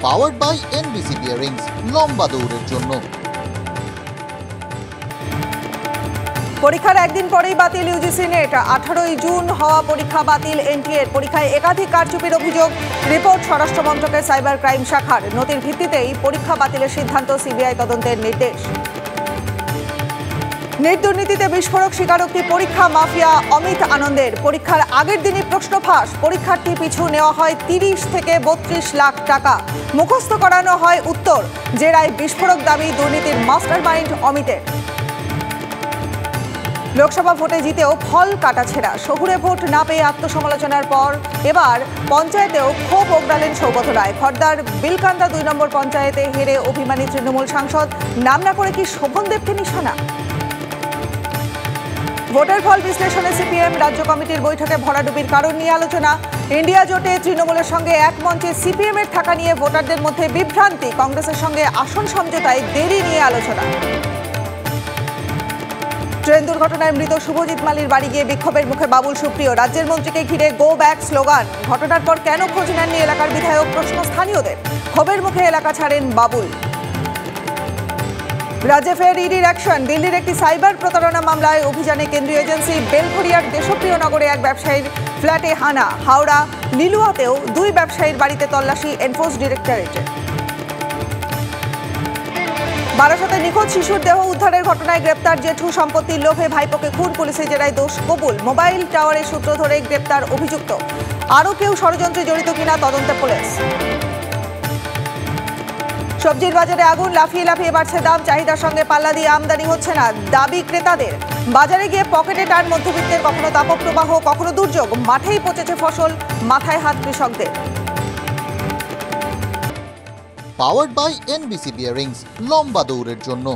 Powered by NBC bearings, লম্বা দৌড়ের জন্য। পরীক্ষার একদিন পরেই বাতিল ইউজিসি নেট। 18ই জুন হওয়া পরীক্ষা বাতিল এনটিএর। পরীক্ষায় একাধিক কারচুপির অভিযোগ। রিপোর্ট স্বরাষ্ট্র মন্ত্রকের সাইবার ক্রাইম শাখার। নথির ভিত্তিতেই পরীক্ষা বাতিলের সিদ্ধান্ত, সিবিআই তদন্তের নির্দেশ। নেট দুর্নীতিতে বিস্ফোরক স্বীকারোক্তি পরীক্ষা মাফিয়া অমিত আনন্দের। পরীক্ষার আগের দিনই প্রশ্ন ফাঁস। পরীক্ষার্থী পিছু নেওয়া হয় 30 থেকে 32 লাখ টাকা। মুখস্থ করানো হয় উত্তর। জেরায় বিস্ফোরক দাবি দুর্নীতির মাস্টারমাইন্ড অমিতের। লোকসভা ভোটে জিতেও ফল কাটাছেঁড়া। শহুরে ভোট না পেয়ে আত্মসমালোচনার পর এবার পঞ্চায়েতেও ক্ষোভ ওগড়ালেন সৌগত রায়। খড়দার বিলকান্দা 2 নম্বর পঞ্চায়েতে হেরে অভিমানী তৃণমূল সাংসদ। নাম না করে কি শোভনদেবকে নিশানা? ভোটের ফল বিশ্লেষণে সিপিএম রাজ্য কমিটির বৈঠকে ভরাডুবির কারণ নিয়ে আলোচনা। ইন্ডিয়া জোটে তৃণমূলের সঙ্গে এক মঞ্চে সিপিএম এর থাকা নিয়ে ভোটারদের মধ্যে বিভ্রান্তি। কংগ্রেসের সঙ্গে আসন সমঝোতায় দেরি নিয়ে আলোচনা। ট্রেন দুর্ঘটনায় মৃত শুভজিৎ মালির বাড়ি গিয়ে বিক্ষোভের মুখে বাবুল সুপ্রিয়। রাজ্যের মন্ত্রীকে ঘিরে গো ব্যাক স্লোগান। ঘটনার পর কেন খোঁজ নেননি এলাকার বিধায়ক, প্রশ্ন স্থানীয়দের। ক্ষোভের মুখে এলাকা ছাড়েন বাবুল। রাজ্যে ফের ইডির অ্যাকশন। দিল্লির একটি সাইবার প্রতারণা মামলায় অভিযানে কেন্দ্রীয় এজেন্সি। বেলঘরিয়ার দেশপ্রিয় নগরে এক ব্যবসায়ীর ফ্ল্যাটে হানা। হাওড়া লিলুয়াতেও 2 ব্যবসায়ীর বাড়িতে তল্লাশি এনফোর্স ডিরেক্টরেটের। বারাসাতে নিখোঁজ শিশুর দেহ উদ্ধারের ঘটনায় গ্রেপ্তার জেঠু। সম্পত্তির লোভে ভাইপোকে খুন, পুলিশের জেরায় দোষ কবুল। মোবাইল টাওয়ারের সূত্র ধরে গ্রেপ্তার অভিযুক্ত। আরও কেউ ষড়যন্ত্রে জড়িত কিনা তদন্তে পুলিশ। সবজির বাজারে আগুন। লাফিয়ে লাফিয়ে বাড়ছে দাম। চাহিদার সঙ্গে পাল্লা দিয়ে আমদানি হচ্ছে না, দাবি ক্রেতাদের। বাজারে গিয়ে পকেটে টান মধ্যবিত্তের। কখনো তাপপ্রবাহ, কখনো দুর্যোগ। মাঠেই পচেছে ফসল, মাথায় হাত কৃষকদের। পাওয়ার্ড বাই এনবিসি বিয়ারিংস, লম্বা দৌড়ের জন্য।